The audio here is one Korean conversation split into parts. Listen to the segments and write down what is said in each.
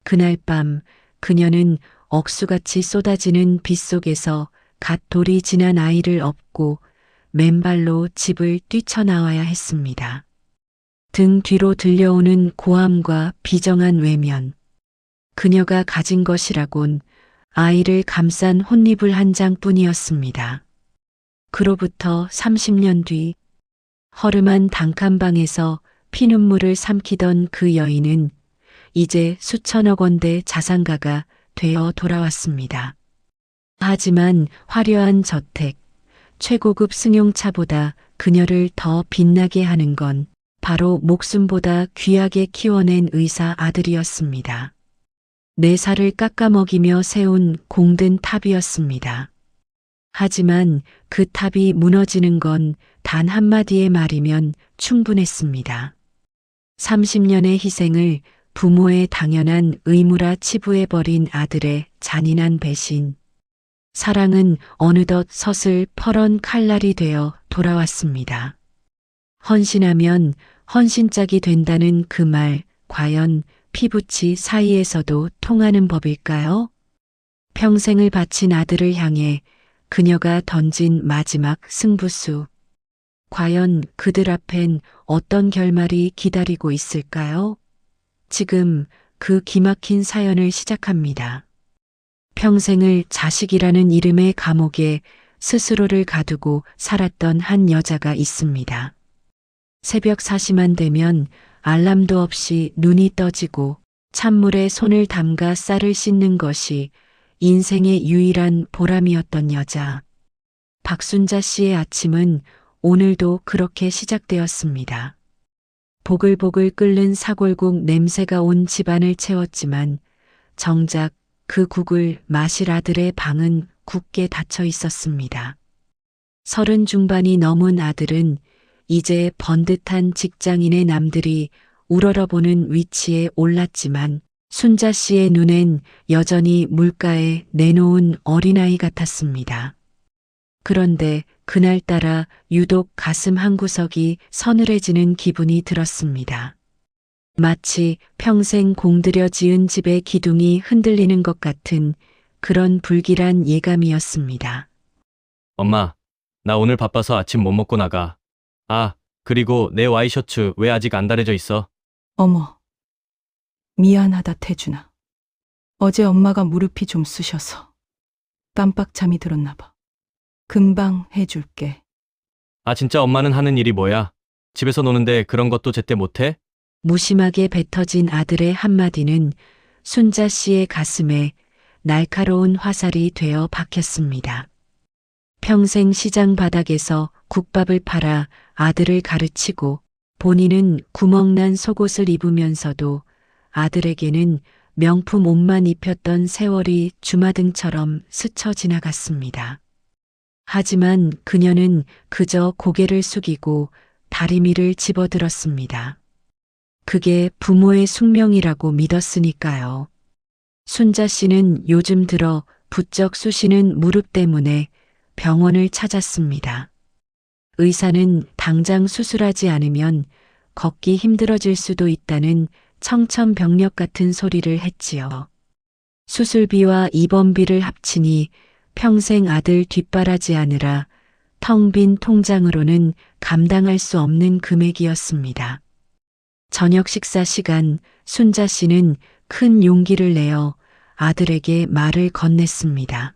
그날 밤 그녀는 억수같이 쏟아지는 빗속에서 갓 돌이 지난 아이를 업고 맨발로 집을 뛰쳐나와야 했습니다. 등 뒤로 들려오는 고함과 비정한 외면. 그녀가 가진 것이라곤 아이를 감싼 혼잎을 한 장뿐이었습니다. 그로부터 30년 뒤 허름한 단칸방에서 피눈물을 삼키던 그 여인은 이제 수천억 원대 자산가가 되어 돌아왔습니다. 하지만 화려한 저택, 최고급 승용차보다 그녀를 더 빛나게 하는 건 바로 목숨보다 귀하게 키워낸 의사 아들이었습니다. 4살을 깎아먹이며 세운 공든 탑이었습니다. 하지만 그 탑이 무너지는 건 단 한마디의 말이면 충분했습니다. 30년의 희생을 부모의 당연한 의무라 치부해버린 아들의 잔인한 배신. 사랑은 어느덧 서슬퍼런 칼날이 되어 돌아왔습니다. 헌신하면 헌신짝이 된다는 그 말, 과연 피부치 사이에서도 통하는 법일까요? 평생을 바친 아들을 향해 그녀가 던진 마지막 승부수. 과연 그들 앞엔 어떤 결말이 기다리고 있을까요? 지금 그 기막힌 사연을 시작합니다. 평생을 자식이라는 이름의 감옥에 스스로를 가두고 살았던 한 여자가 있습니다. 새벽 4시만 되면 알람도 없이 눈이 떠지고 찬물에 손을 담가 쌀을 씻는 것이 인생의 유일한 보람이었던 여자. 박순자 씨의 아침은 오늘도 그렇게 시작되었습니다. 보글보글 끓는 사골국 냄새가 온 집안을 채웠지만 정작 그 국을 마실 아들의 방은 굳게 닫혀 있었습니다. 30 중반이 넘은 아들은 이제 번듯한 직장인의 남들이 우러러보는 위치에 올랐지만 순자 씨의 눈엔 여전히 물가에 내놓은 어린아이 같았습니다. 그런데 그날따라 유독 가슴 한구석이 서늘해지는 기분이 들었습니다. 마치 평생 공들여 지은 집의 기둥이 흔들리는 것 같은 그런 불길한 예감이었습니다. 엄마, 나 오늘 바빠서 아침 못 먹고 나가. 아, 그리고 내 와이셔츠 왜 아직 안 다려져 있어? 어머, 미안하다 태준아. 어제 엄마가 무릎이 좀 쑤셔서 깜빡 잠이 들었나 봐. 금방 해줄게. 아, 진짜 엄마는 하는 일이 뭐야? 집에서 노는데 그런 것도 제때 못해? 무심하게 뱉어진 아들의 한마디는 순자 씨의 가슴에 날카로운 화살이 되어 박혔습니다. 평생 시장 바닥에서 국밥을 팔아 아들을 가르치고 본인은 구멍난 속옷을 입으면서도 아들에게는 명품 옷만 입혔던 세월이 주마등처럼 스쳐 지나갔습니다. 하지만 그녀는 그저 고개를 숙이고 다리미를 집어들었습니다. 그게 부모의 숙명이라고 믿었으니까요. 순자 씨는 요즘 들어 부쩍 쑤시는 무릎 때문에 병원을 찾았습니다. 의사는 당장 수술하지 않으면 걷기 힘들어질 수도 있다는 청천벽력 같은 소리를 했지요. 수술비와 입원비를 합치니 평생 아들 뒷바라지 하느라 텅 빈 통장으로는 감당할 수 없는 금액이었습니다. 저녁 식사 시간 순자 씨는 큰 용기를 내어 아들에게 말을 건넸습니다.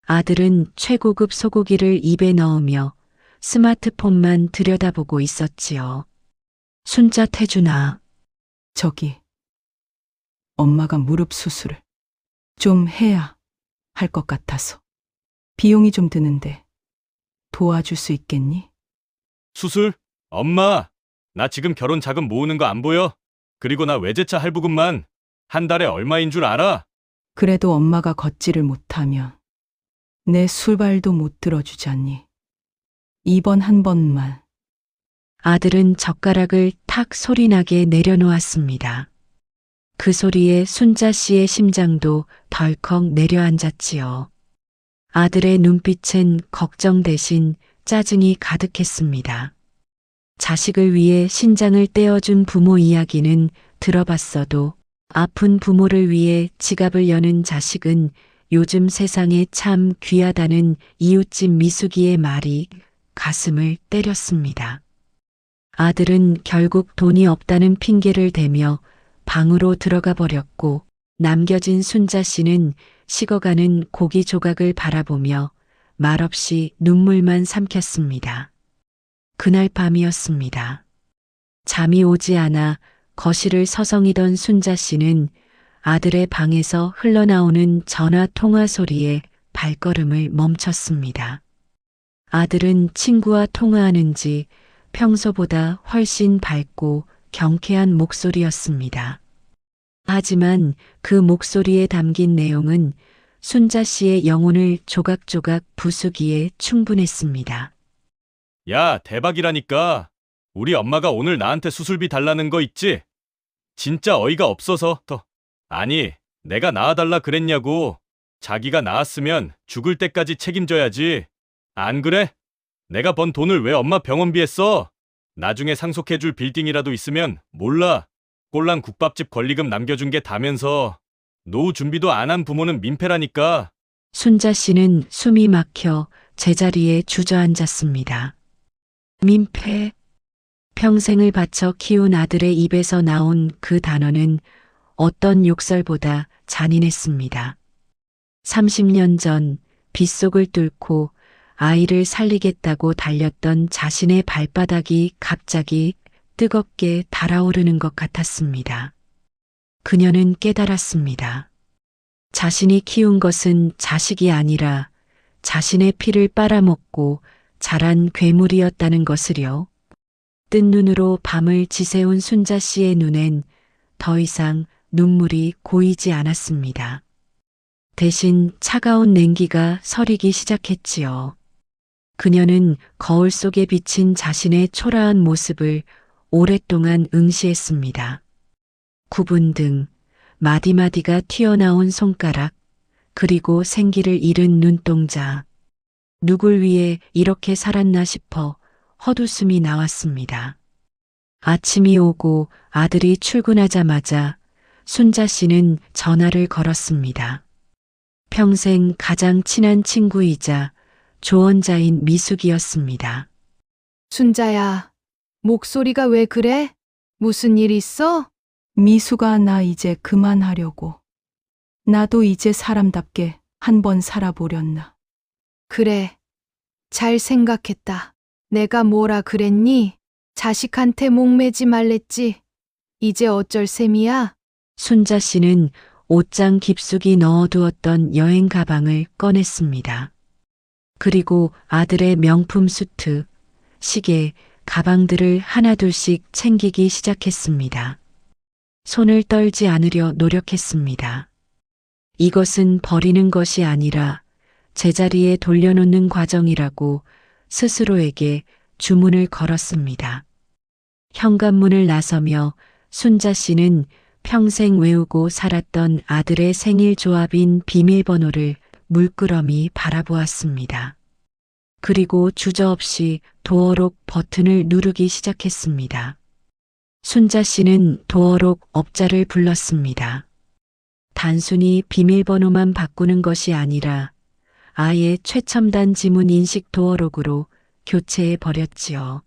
아들은 최고급 소고기를 입에 넣으며 스마트폰만 들여다보고 있었지요. 순자 태준아. 저기, 엄마가 무릎 수술을 좀 해야 할 것 같아서. 비용이 좀 드는데 도와줄 수 있겠니? 수술? 엄마, 나 지금 결혼 자금 모으는 거 안 보여? 그리고 나 외제차 할부금만 한 달에 얼마인 줄 알아? 그래도 엄마가 걷지를 못하면 내 술발도 못 들어주잖니. 이번 한 번만. 아들은 젓가락을 탁 소리나게 내려놓았습니다. 그 소리에 순자 씨의 심장도 덜컥 내려앉았지요. 아들의 눈빛엔 걱정 대신 짜증이 가득했습니다. 자식을 위해 신장을 떼어준 부모 이야기는 들어봤어도 아픈 부모를 위해 지갑을 여는 자식은 요즘 세상에 참 귀하다는 이웃집 미숙이의 말이 가슴을 때렸습니다. 아들은 결국 돈이 없다는 핑계를 대며 방으로 들어가 버렸고 남겨진 순자 씨는 식어가는 고기 조각을 바라보며 말없이 눈물만 삼켰습니다. 그날 밤이었습니다. 잠이 오지 않아 거실을 서성이던 순자 씨는 아들의 방에서 흘러나오는 전화 통화 소리에 발걸음을 멈췄습니다. 아들은 친구와 통화하는지 평소보다 훨씬 밝고 경쾌한 목소리였습니다. 하지만 그 목소리에 담긴 내용은 순자 씨의 영혼을 조각조각 부수기에 충분했습니다. 야, 대박이라니까. 우리 엄마가 오늘 나한테 수술비 달라는 거 있지? 진짜 어이가 없어서 아니, 내가 낳아달라 그랬냐고. 자기가 낳았으면 죽을 때까지 책임져야지. 안 그래? 내가 번 돈을 왜 엄마 병원비에 써? 나중에 상속해줄 빌딩이라도 있으면 몰라. 꼴랑 국밥집 권리금 남겨준 게 다면서. 노후 준비도 안 한 부모는 민폐라니까. 순자 씨는 숨이 막혀 제자리에 주저앉았습니다. 민폐. 평생을 바쳐 키운 아들의 입에서 나온 그 단어는 어떤 욕설보다 잔인했습니다. 30년 전 빗속을 뚫고 아이를 살리겠다고 달렸던 자신의 발바닥이 갑자기 뜨겁게 달아오르는 것 같았습니다. 그녀는 깨달았습니다. 자신이 키운 것은 자식이 아니라 자신의 피를 빨아먹고 자란 괴물이었다는 것을요. 뜬 눈으로 밤을 지새운 순자 씨의 눈엔 더 이상 눈물이 고이지 않았습니다. 대신 차가운 냉기가 서리기 시작했지요. 그녀는 거울 속에 비친 자신의 초라한 모습을 오랫동안 응시했습니다. 구분 등 마디마디가 튀어나온 손가락, 그리고 생기를 잃은 눈동자. 누굴 위해 이렇게 살았나 싶어 헛웃음이 나왔습니다. 아침이 오고 아들이 출근하자마자 순자 씨는 전화를 걸었습니다. 평생 가장 친한 친구이자 조언자인 미숙이었습니다. 순자야, 목소리가 왜 그래? 무슨 일 있어? 미수가 나 이제 그만하려고. 나도 이제 사람답게 한번 살아보렸나. 그래, 잘 생각했다. 내가 뭐라 그랬니? 자식한테 목매지 말랬지. 이제 어쩔 셈이야? 순자 씨는 옷장 깊숙이 넣어두었던 여행 가방을 꺼냈습니다. 그리고 아들의 명품 수트, 시계, 가방들을 하나둘씩 챙기기 시작했습니다. 손을 떨지 않으려 노력했습니다. 이것은 버리는 것이 아니라 제자리에 돌려놓는 과정이라고 스스로에게 주문을 걸었습니다. 현관문을 나서며 순자 씨는 평생 외우고 살았던 아들의 생일 조합인 비밀번호를 물끄러미 바라보았습니다. 그리고 주저없이 도어록 버튼을 누르기 시작했습니다. 순자 씨는 도어록 업자를 불렀습니다. 단순히 비밀번호만 바꾸는 것이 아니라 아예 최첨단 지문 인식 도어록으로 교체해 버렸지요.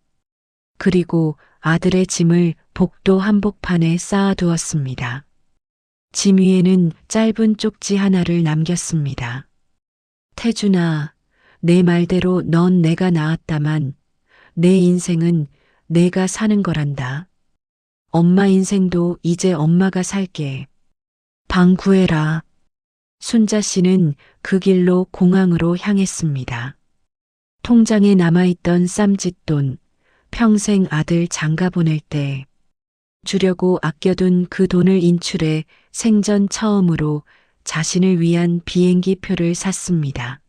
그리고 아들의 짐을 복도 한복판에 쌓아두었습니다. 짐 위에는 짧은 쪽지 하나를 남겼습니다. 태준아, 내 말대로 넌 내가 낳았다만 내 인생은 내가 사는 거란다. 엄마 인생도 이제 엄마가 살게. 방 구해라. 순자 씨는 그 길로 공항으로 향했습니다. 통장에 남아있던 쌈짓돈, 평생 아들 장가 보낼 때 주려고 아껴둔 그 돈을 인출해 생전 처음으로 자신을 위한 비행기 표를 샀습니다.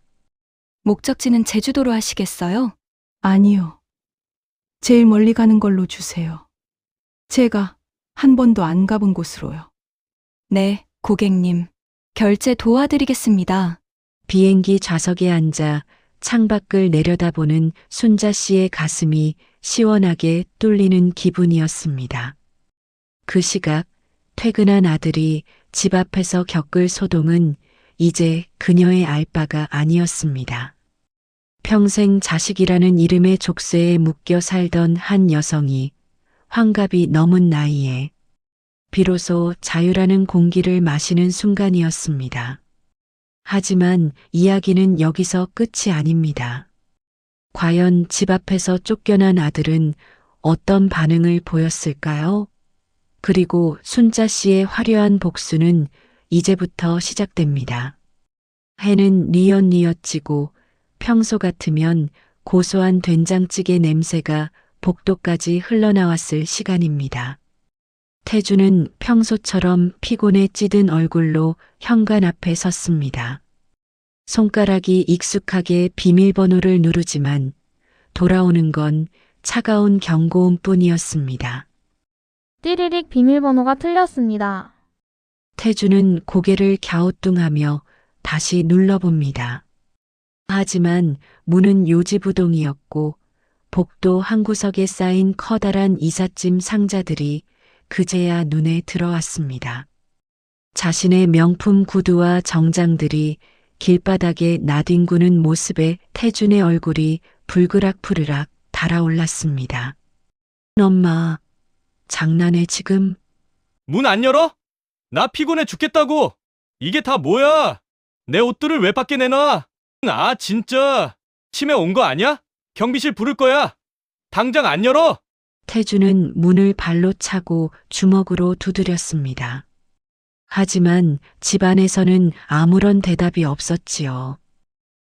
목적지는 제주도로 하시겠어요? 아니요. 제일 멀리 가는 걸로 주세요. 제가 한 번도 안 가본 곳으로요. 네, 고객님. 결제 도와드리겠습니다. 비행기 좌석에 앉아 창밖을 내려다보는 순자 씨의 가슴이 시원하게 뚫리는 기분이었습니다. 그 시각 퇴근한 아들이 집 앞에서 겪을 소동은 이제 그녀의 알 바가 아니었습니다. 평생 자식이라는 이름의 족쇄에 묶여 살던 한 여성이 환갑이 넘은 나이에 비로소 자유라는 공기를 마시는 순간이었습니다. 하지만 이야기는 여기서 끝이 아닙니다. 과연 집 앞에서 쫓겨난 아들은 어떤 반응을 보였을까요? 그리고 순자 씨의 화려한 복수는 이제부터 시작됩니다. 해는 뉘엿뉘엿 지고 평소 같으면 고소한 된장찌개 냄새가 복도까지 흘러나왔을 시간입니다. 태주는 평소처럼 피곤에 찌든 얼굴로 현관 앞에 섰습니다. 손가락이 익숙하게 비밀번호를 누르지만 돌아오는 건 차가운 경고음 뿐이었습니다. 띠리릭 비밀번호가 틀렸습니다. 태주는 고개를 갸우뚱하며 다시 눌러봅니다. 하지만 문은 요지부동이었고 복도 한 구석에 쌓인 커다란 이삿짐 상자들이 그제야 눈에 들어왔습니다. 자신의 명품 구두와 정장들이 길바닥에 나뒹구는 모습에 태준의 얼굴이 불그락푸르락 달아올랐습니다. 엄마, 장난해 지금? 문 안 열어? 나 피곤해 죽겠다고. 이게 다 뭐야? 내 옷들을 왜 밖에 내놔? 아, 진짜. 치매 온 거 아니야? 경비실 부를 거야. 당장 안 열어. 태주는 문을 발로 차고 주먹으로 두드렸습니다. 하지만 집안에서는 아무런 대답이 없었지요.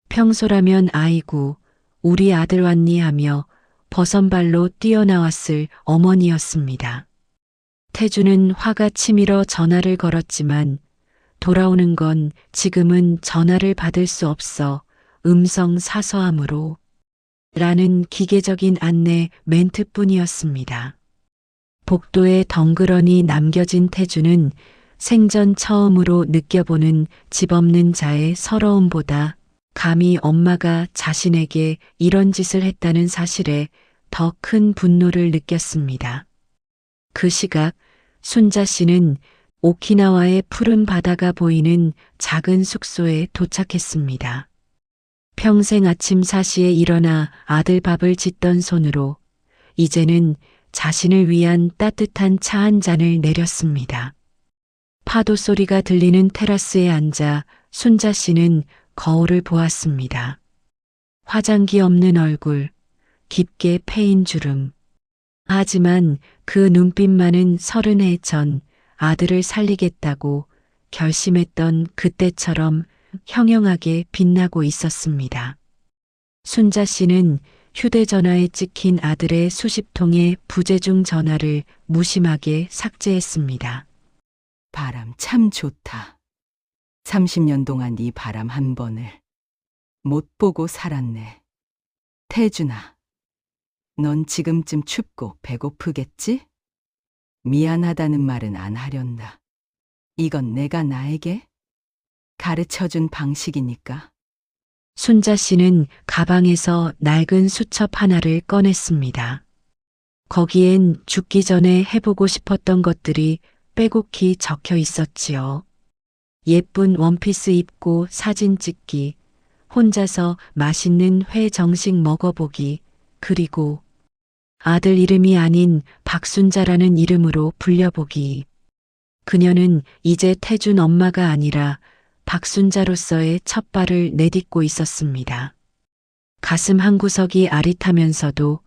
평소라면 아이고, 우리 아들 왔니 하며 버선발로 뛰어나왔을 어머니였습니다. 태주는 화가 치밀어 전화를 걸었지만 돌아오는 건 지금은 전화를 받을 수 없어 음성 사서함으로 라는 기계적인 안내 멘트뿐이었습니다. 복도에 덩그러니 남겨진 태주는 생전 처음으로 느껴보는 집 없는 자의 서러움보다 감히 엄마가 자신에게 이런 짓을 했다는 사실에 더 큰 분노를 느꼈습니다. 그 시각 순자 씨는 오키나와의 푸른 바다가 보이는 작은 숙소에 도착했습니다. 평생 아침 4시에 일어나 아들 밥을 짓던 손으로 이제는 자신을 위한 따뜻한 차 한 잔을 내렸습니다. 파도 소리가 들리는 테라스에 앉아 순자 씨는 거울을 보았습니다. 화장기 없는 얼굴, 깊게 패인 주름. 하지만 그 눈빛만은 30해 전 아들을 살리겠다고 결심했던 그때처럼 형형하게 빛나고 있었습니다. 순자 씨는 휴대전화에 찍힌 아들의 수십 통의 부재중 전화를 무심하게 삭제했습니다. 바람 참 좋다. 30년 동안 이 바람 한 번을 못 보고 살았네. 태준아, 넌 지금쯤 춥고 배고프겠지? 미안하다는 말은 안 하련다. 이건 내가 나에게 가르쳐준 방식이니까. 순자 씨는 가방에서 낡은 수첩 하나를 꺼냈습니다. 거기엔 죽기 전에 해보고 싶었던 것들이 빼곡히 적혀 있었지요. 예쁜 원피스 입고 사진 찍기, 혼자서 맛있는 회 정식 먹어보기, 그리고 아들 이름이 아닌 박순자라는 이름으로 불려보기. 그녀는 이제 태준 엄마가 아니라 박순자로서의 첫 발을 내딛고 있었습니다. 가슴 한구석이 아릿하면서도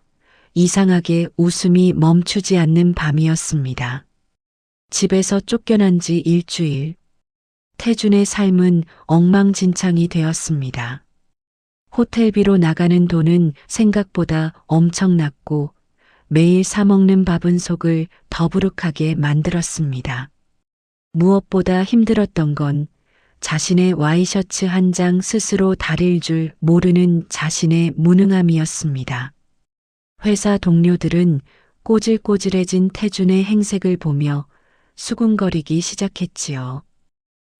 이상하게 웃음이 멈추지 않는 밤이었습니다. 집에서 쫓겨난 지 일주일. 태준의 삶은 엉망진창이 되었습니다. 호텔비로 나가는 돈은 생각보다 엄청났고 매일 사먹는 밥은 속을 더부룩하게 만들었습니다. 무엇보다 힘들었던 건 자신의 와이셔츠 한 장 스스로 다릴 줄 모르는 자신의 무능함이었습니다. 회사 동료들은 꼬질꼬질해진 태준의 행색을 보며 수군거리기 시작했지요.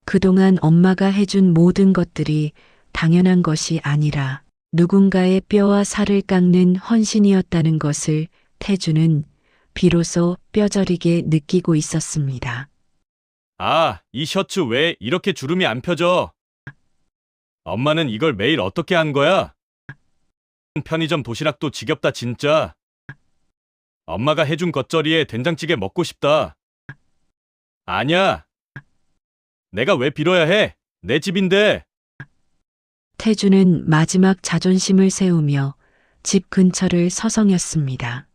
그동안 엄마가 해준 모든 것들이 당연한 것이 아니라 누군가의 뼈와 살을 깎는 헌신이었다는 것을 태준은 비로소 뼈저리게 느끼고 있었습니다. 아, 이 셔츠 왜 이렇게 주름이 안 펴져? 엄마는 이걸 매일 어떻게 한 거야? 편의점 도시락도 지겹다 진짜. 엄마가 해준 겉절이에 된장찌개 먹고 싶다. 아니야. 내가 왜 빌어야 해? 내 집인데. 태주는 마지막 자존심을 세우며 집 근처를 서성였습니다.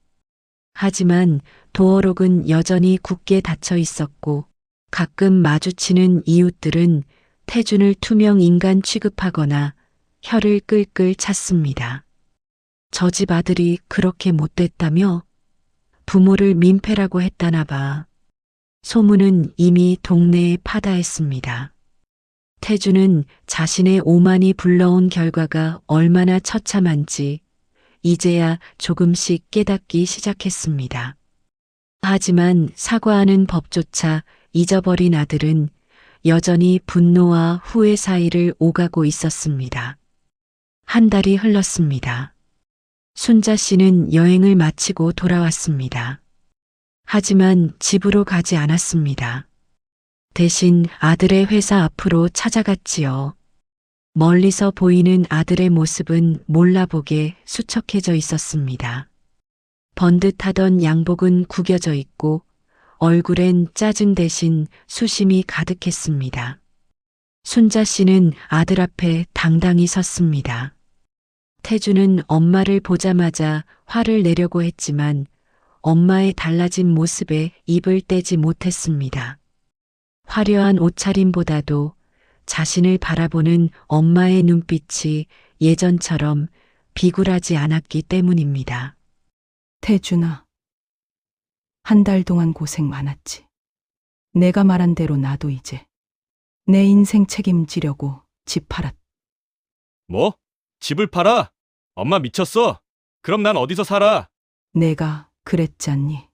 하지만 도어록은 여전히 굳게 닫혀 있었고 가끔 마주치는 이웃들은 태준을 투명 인간 취급하거나 혀를 끌끌 찼습니다. 저 집 아들이 그렇게 못됐다며? 부모를 민폐라고 했다나 봐. 소문은 이미 동네에 파다했습니다. 태주는 자신의 오만이 불러온 결과가 얼마나 처참한지 이제야 조금씩 깨닫기 시작했습니다. 하지만 사과하는 법조차 잊어버린 아들은 여전히 분노와 후회 사이를 오가고 있었습니다. 한 달이 흘렀습니다. 순자 씨는 여행을 마치고 돌아왔습니다. 하지만 집으로 가지 않았습니다. 대신 아들의 회사 앞으로 찾아갔지요. 멀리서 보이는 아들의 모습은 몰라보게 수척해져 있었습니다. 번듯하던 양복은 구겨져 있고 얼굴엔 짜증 대신 수심이 가득했습니다. 순자 씨는 아들 앞에 당당히 섰습니다. 태주는 엄마를 보자마자 화를 내려고 했지만 엄마의 달라진 모습에 입을 떼지 못했습니다. 화려한 옷차림보다도 자신을 바라보는 엄마의 눈빛이 예전처럼 비굴하지 않았기 때문입니다. 태준아, 한 달 동안 고생 많았지. 내가 말한 대로 나도 이제 내 인생 책임지려고 집 팔았. 뭐? 집을 팔아? 엄마 미쳤어? 그럼 난 어디서 살아? 내가 그랬잖니.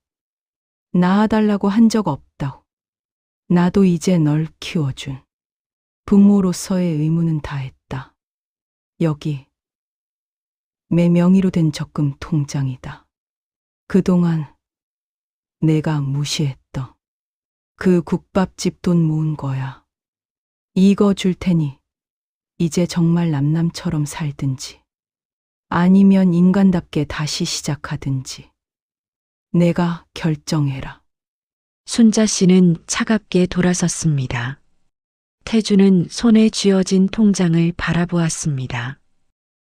낳아달라고 한 적 없다고. 나도 이제 널 키워준 부모로서의 의무는 다했다. 여기 내 명의로 된 적금 통장이다. 그동안 내가 무시했던 그 국밥집 돈 모은 거야. 이거 줄 테니 이제 정말 남남처럼 살든지 아니면 인간답게 다시 시작하든지 내가 결정해라. 순자 씨는 차갑게 돌아섰습니다. 태주는 손에 쥐어진 통장을 바라보았습니다.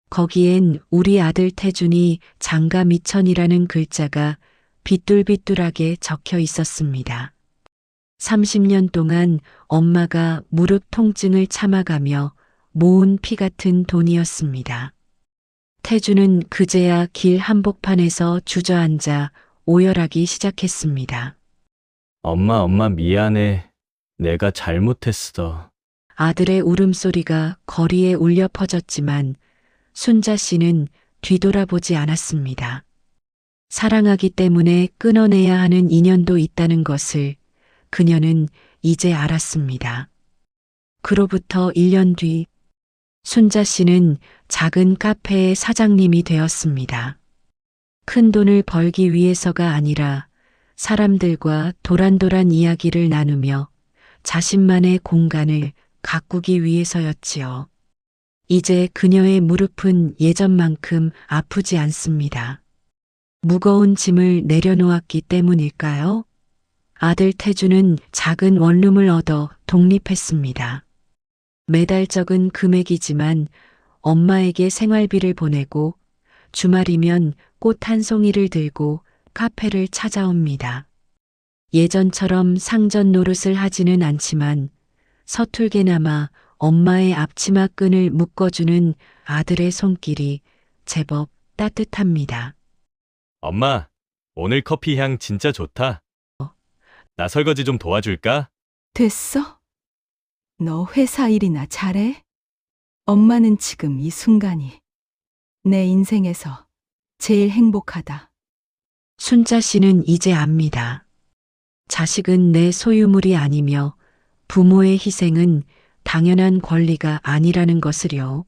거기엔 우리 아들 태준이 장가 미천이라는 글자가 비뚤비뚤하게 적혀 있었습니다. 30년 동안 엄마가 무릎 통증을 참아가며 모은 피 같은 돈이었습니다. 태주는 그제야 길 한복판에서 주저앉아 오열하기 시작했습니다. 엄마 미안해. 내가 잘못했어. 아들의 울음소리가 거리에 울려 퍼졌지만 순자 씨는 뒤돌아보지 않았습니다. 사랑하기 때문에 끊어내야 하는 인연도 있다는 것을 그녀는 이제 알았습니다. 그로부터 1년 뒤 순자 씨는 작은 카페의 사장님이 되었습니다. 큰 돈을 벌기 위해서가 아니라 사람들과 도란도란 이야기를 나누며 자신만의 공간을 가꾸기 위해서였지요. 이제 그녀의 무릎은 예전만큼 아프지 않습니다. 무거운 짐을 내려놓았기 때문일까요? 아들 태주는 작은 원룸을 얻어 독립했습니다. 매달 적은 금액이지만 엄마에게 생활비를 보내고 주말이면 꽃 한 송이를 들고 카페를 찾아옵니다. 예전처럼 상전 노릇을 하지는 않지만 서툴게나마 엄마의 앞치마 끈을 묶어주는 아들의 손길이 제법 따뜻합니다. 엄마, 오늘 커피 향 진짜 좋다. 나 설거지 좀 도와줄까? 됐어? 너 회사 일이나 잘해? 엄마는 지금 이 순간이 내 인생에서 제일 행복하다. 순자 씨는 이제 압니다. 자식은 내 소유물이 아니며 부모의 희생은 당연한 권리가 아니라는 것을요.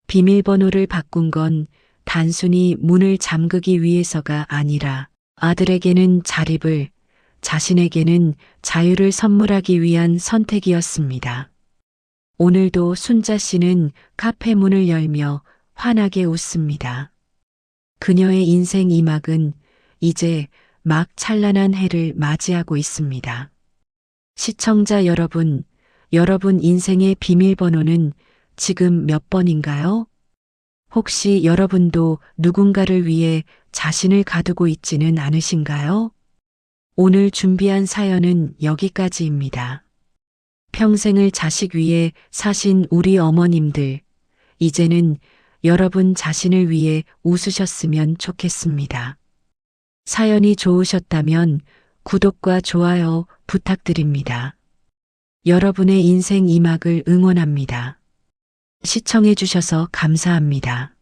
비밀번호를 바꾼 건 단순히 문을 잠그기 위해서가 아니라 아들에게는 자립을, 자신에게는 자유를 선물하기 위한 선택이었습니다. 오늘도 순자 씨는 카페 문을 열며 환하게 웃습니다. 그녀의 인생 2막은 이제 막 찬란한 해를 맞이하고 있습니다. 시청자 여러분, 여러분 인생의 비밀번호는 지금 몇 번인가요? 혹시 여러분도 누군가를 위해 자신을 가두고 있지는 않으신가요? 오늘 준비한 사연은 여기까지입니다. 평생을 자식 위해 사신 우리 어머님들, 이제는 여러분 자신을 위해 웃으셨으면 좋겠습니다. 사연이 좋으셨다면 구독과 좋아요 부탁드립니다. 여러분의 인생 2막을 응원합니다. 시청해 주셔서 감사합니다.